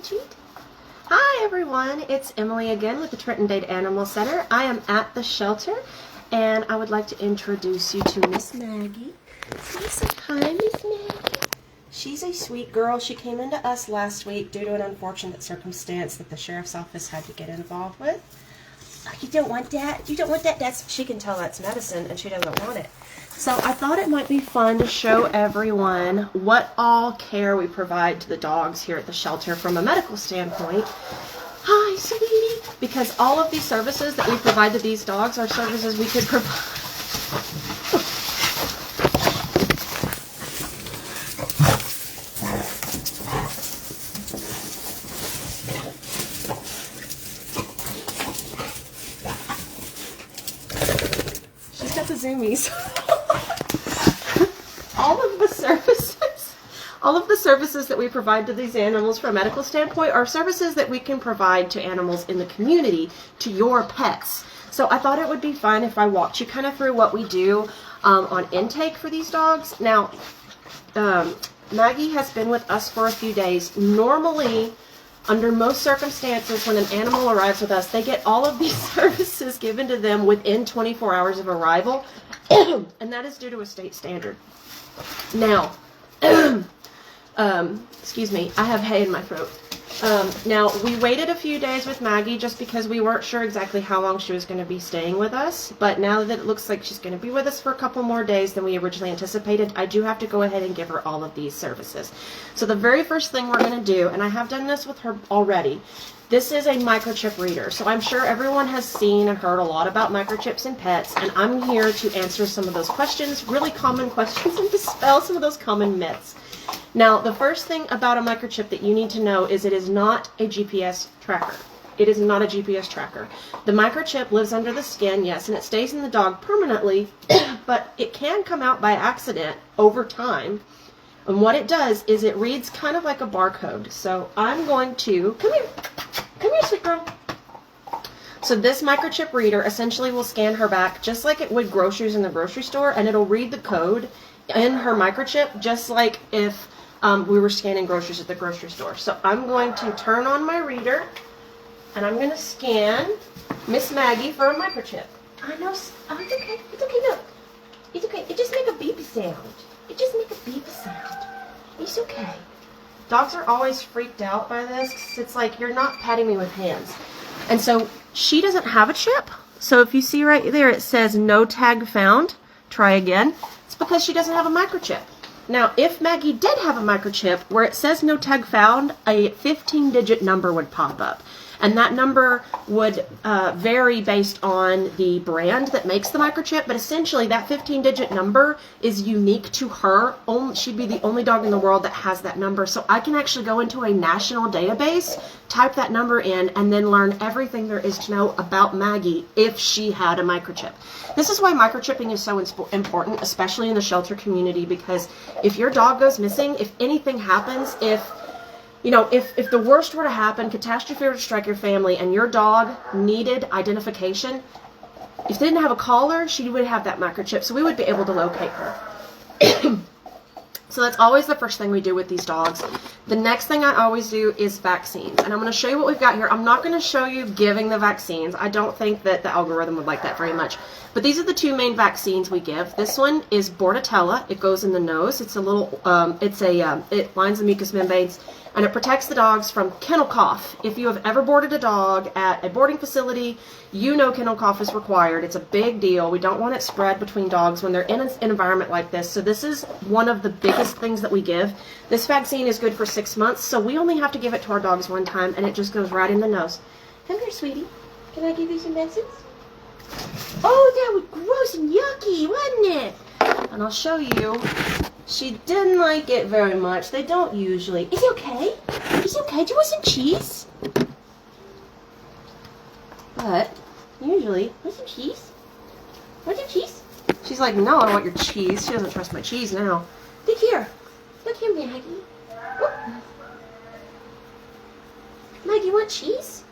Treat. Hi everyone, it's Emily again with the Trenton Dade Animal Center. I am at the shelter and I would like to introduce you to Miss Maggie. Say hi, Miss Maggie. She's a sweet girl. She came into us last week due to an unfortunate circumstance that the sheriff's office had to get involved with. Oh, you don't want that? You don't want that? She can tell that's medicine and she doesn't want it. So I thought it might be fun to show everyone what all care we provide to the dogs here at the shelter from a medical standpoint. Hi, sweetie. Because all of these services that we provide to these dogs are services we could provide. She's got the zoomies. All of the services that we provide to these animals from a medical standpoint are services that we can provide to animals in the community, to your pets. So I thought it would be fun if I walked you kind of through what we do on intake for these dogs. Now, Maggie has been with us for a few days. Normally, under most circumstances, when an animal arrives with us, they get all of these services given to them within 24 hours of arrival, and that is due to a state standard. Now, excuse me, I have hay in my throat. Now, we waited a few days with Maggie just because we weren't sure exactly how long she was going to be staying with us. But now that it looks like she's going to be with us for a couple more days than we originally anticipated, I do have to go ahead and give her all of these services. So the very first thing we're going to do, and I have done this with her already, this is a microchip reader. So I'm sure everyone has seen and heard a lot about microchips in pets, and I'm here to answer some of those questions, really common questions, and dispel some of those common myths. Now, the first thing about a microchip that you need to know is it is not a GPS tracker. It is not a GPS tracker. The microchip lives under the skin, yes, and it stays in the dog permanently, but it can come out by accident over time. And what it does is it reads kind of like a barcode. So I'm going to, come here, sweet girl. So this microchip reader essentially will scan her back just like it would groceries in the grocery store, and it'll read the code in her microchip just like if we were scanning groceries at the grocery store. So I'm going to turn on my reader and I'm going to scan Miss Maggie for a microchip. I know, oh, it's okay, look. It's okay, it just make a beep sound. It just make a beep sound. It's okay. Dogs are always freaked out by this because it's like you're not patting me with hands. And so she doesn't have a chip. So if you see right there it says no tag found, try again. It's because she doesn't have a microchip. Now, if Maggie did have a microchip, where it says no tag found, a 15-digit number would pop up. And that number would vary based on the brand that makes the microchip, but essentially that 15-digit number is unique to her. She'd be the only dog in the world that has that number. So I can actually go into a national database, type that number in, and then learn everything there is to know about Maggie if she had a microchip. This is why microchipping is so important, especially in the shelter community, because if your dog goes missing, if anything happens, if the worst were to happen, catastrophe were to strike your family, and your dog needed identification, if they didn't have a collar, she would have that microchip, so we would be able to locate her. So that's always the first thing we do with these dogs. The next thing I always do is vaccines, and I'm going to show you what we've got here. I'm not going to show you giving the vaccines. I don't think that the algorithm would like that very much. But these are the two main vaccines we give. This one is Bordetella. It goes in the nose. It's a little, it lines the mucous membranes, and it protects the dogs from kennel cough. If you have ever boarded a dog at a boarding facility, you know kennel cough is required. It's a big deal. We don't want it spread between dogs when they're in an environment like this. So this is one of the biggest things that we give. This vaccine is good for 6 months, so we only have to give it to our dogs one time, and it just goes right in the nose. Come here, sweetie. Can I give you some medicines? Oh, that was gross and yucky, wasn't it? And I'll show you. She didn't like it very much. They don't usually. Is it okay? Is it okay? Do you want some cheese? But usually, want some cheese? Want some cheese? She's like, no, I don't want your cheese. She doesn't trust my cheese now. Look here. Look here, Maggie. Whoop. Maggie, you want cheese?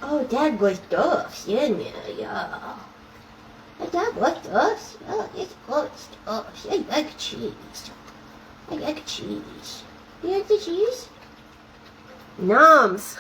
Oh, that was stuff, isn't it? Yeah. That was stuff. Oh, it's good stuff. I like cheese. I like cheese. You like the cheese? Nums.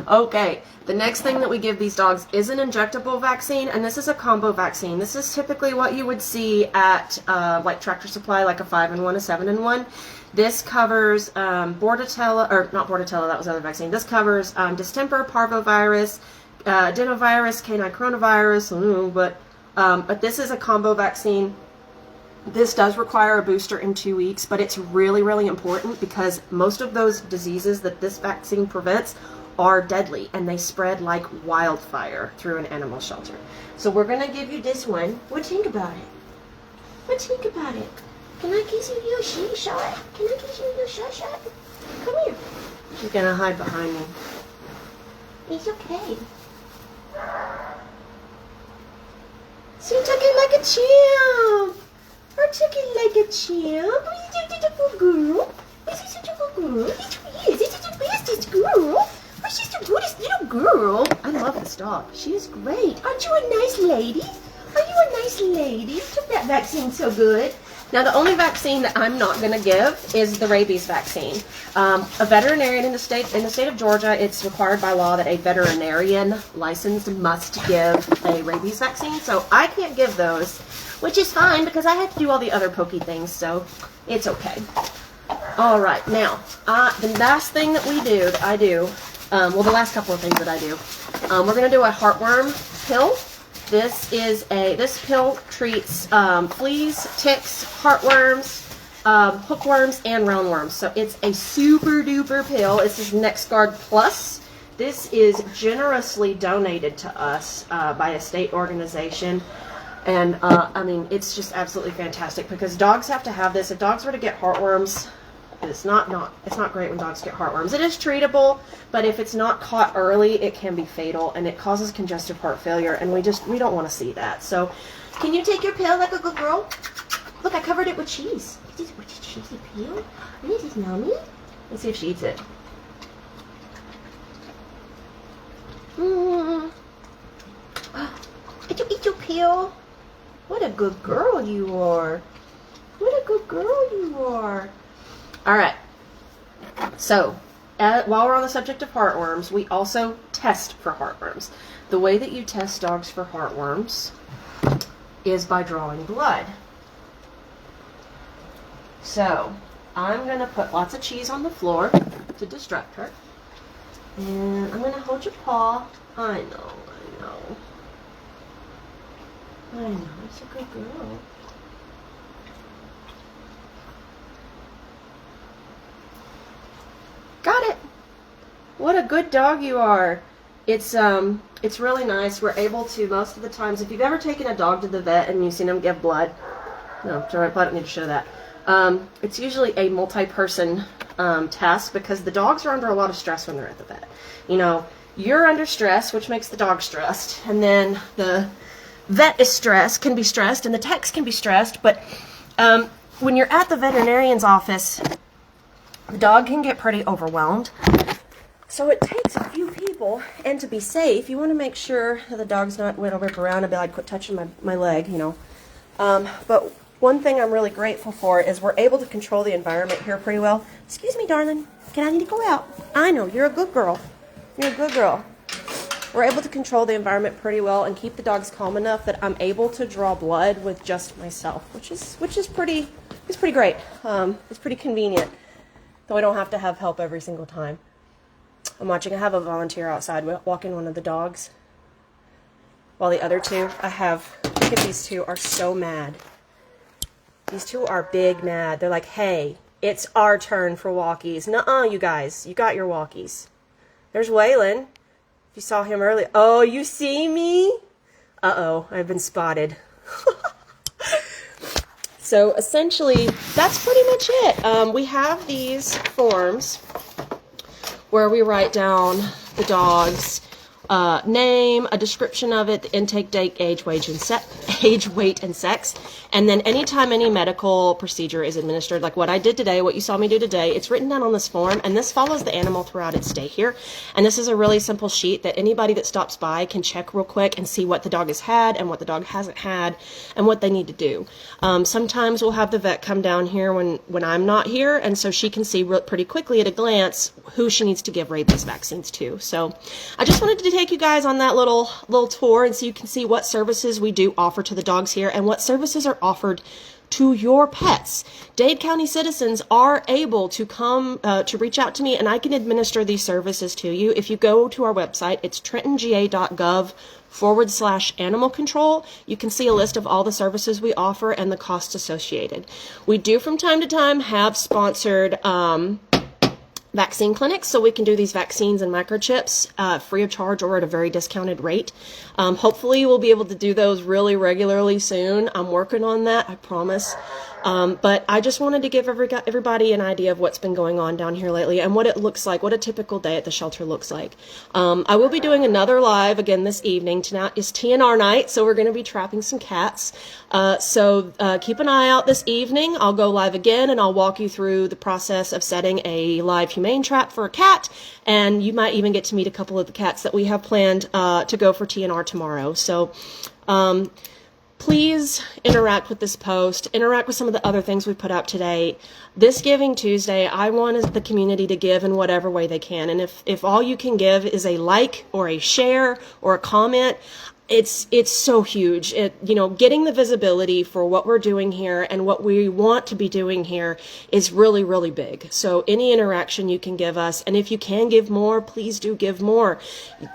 Okay, the next thing that we give these dogs is an injectable vaccine, and this is a combo vaccine. This is typically what you would see at like Tractor Supply, like a 5-in-1, a 7-in-1. This covers Bordetella, or not Bordetella, that was the other vaccine. This covers distemper, parvovirus, adenovirus, canine coronavirus, but this is a combo vaccine. This does require a booster in 2 weeks, but it's really, really important because most of those diseases that this vaccine prevents are deadly, and they spread like wildfire through an animal shelter. So we're going to give you this one. What do you think about it? What do you think about it? Can I kiss you your shot? Can I kiss you your shot? Come here. She's going to hide behind me. It's okay. She took it like a champ. I took it like a champ. Is it a good girl? Is it such a good girl? This is the bestest girl. She's the goodest little girl. I love this dog. She is great. Aren't you a nice lady? Are you a nice lady? You took that vaccine so good. Now, the only vaccine that I'm not going to give is the rabies vaccine. A veterinarian in the state of Georgia, it's required by law that a veterinarian licensed must give a rabies vaccine. So I can't give those, which is fine because I have to do all the other pokey things, so it's okay. All right, now, the last thing that I do, well, the last couple of things that I do, we're going to do a heartworm pill. This pill treats fleas, ticks, heartworms, hookworms, and roundworms. So it's a super duper pill. This is NexGard Plus. This is generously donated to us by a state organization. And I mean, it's just absolutely fantastic because dogs have to have this. If dogs were to get heartworms, it's not great when dogs get heartworms. It is treatable, but if it's not caught early, it can be fatal, and it causes congestive heart failure, and we don't want to see that. So, can you take your pill like a good girl? Look, I covered it with cheese. Is this a cheesy pill? Is this yummy? Let's see if she eats it. Did you eat your pill? What a good girl you are. What a good girl you are. All right, so while we're on the subject of heartworms, we also test for heartworms. The way that you test dogs for heartworms is by drawing blood. So I'm going to put lots of cheese on the floor to distract her. And I'm going to hold your paw. I know. It's a good girl. Got it. What a good dog you are. It's really nice. We're able to, most of the times, if you've ever taken a dog to the vet and you've seen them give blood, no, sorry, I don't need to show that. It's usually a multi-person task because the dogs are under a lot of stress when they're at the vet. You know, you're under stress, which makes the dog stressed, and then the vet is stressed, can be stressed, and the techs can be stressed, but when you're at the veterinarian's office, the dog can get pretty overwhelmed. So it takes a few people, and to be safe, you want to make sure that the dog's not going to rip around and be like, quit touching my leg, you know. But one thing I'm really grateful for is we're able to control the environment here pretty well. Excuse me, darling. I need to go out? I know, you're a good girl. You're a good girl. We're able to control the environment pretty well and keep the dogs calm enough that I'm able to draw blood with just myself, which is pretty great. It's pretty convenient. So I don't have to have help every single time. I have a volunteer outside walking one of the dogs. While the other two, look at these two, are so mad. These two are big mad. They're like, hey, it's our turn for walkies. Nuh-uh, you guys. You got your walkies. There's Waylon. If you saw him earlier. Oh, you see me? Uh-oh, I've been spotted. So essentially, that's pretty much it. We have these forms where we write down the dog's name, a description of it, the intake date, age, weight, and age, weight, and sex. And then anytime any medical procedure is administered, like what I did today, what you saw me do today, it's written down on this form, and this follows the animal throughout its stay here. And this is a really simple sheet that anybody that stops by can check real quick and see what the dog has had and what the dog hasn't had and what they need to do. Sometimes we'll have the vet come down here when I'm not here, and so she can see pretty quickly at a glance who she needs to give rabies vaccines to. So I just wanted to take you guys on that little tour, and so you can see what services we do offer to the dogs here and what services are offered to your pets. Dade County citizens are able to come to reach out to me, and I can administer these services to you. If you go to our website, it's TrentonGA.gov/animal control. You can see a list of all the services we offer and the costs associated. We do from time to time have sponsored vaccine clinics, so we can do these vaccines and microchips free of charge or at a very discounted rate. Hopefully we'll be able to do those really regularly soon. I'm working on that, I promise. But I just wanted to give everybody an idea of what's been going on down here lately and what it looks like, what a typical day at the shelter looks like. I will be doing another live again this evening. Tonight is TNR night, so we're going to be trapping some cats. So keep an eye out this evening. I'll go live again, and I'll walk you through the process of setting a live humane trap for a cat, and you might even get to meet a couple of the cats that we have planned to go for TNR tomorrow. So please interact with this post, interact with some of the other things we put out today. This Giving Tuesday, I want the community to give in whatever way they can. And if all you can give is a like or a share or a comment, it's so huge. Getting the visibility for what we're doing here and what we want to be doing here is really, really big. So any interaction you can give us, and if you can give more, please do give more.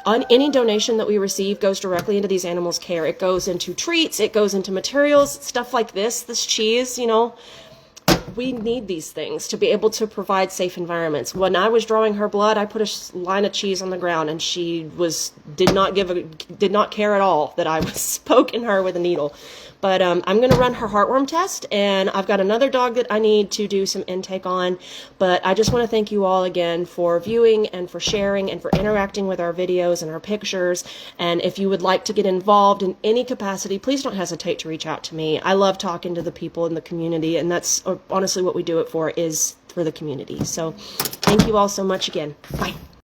Any donation that we receive goes directly into these animals' care. It goes into treats, it goes into materials, stuff like this cheese, we need these things to be able to provide safe environments. When I was drawing her blood, I put a line of cheese on the ground, and she did not care at all that I was poking her with a needle. But I'm going to run her heartworm test, and I've got another dog that I need to do some intake on. But I just want to thank you all again for viewing and for sharing and for interacting with our videos and our pictures. And if you would like to get involved in any capacity, please don't hesitate to reach out to me. I love talking to the people in the community, and that's honestly what we do it for, is for the community. So thank you all so much again. Bye.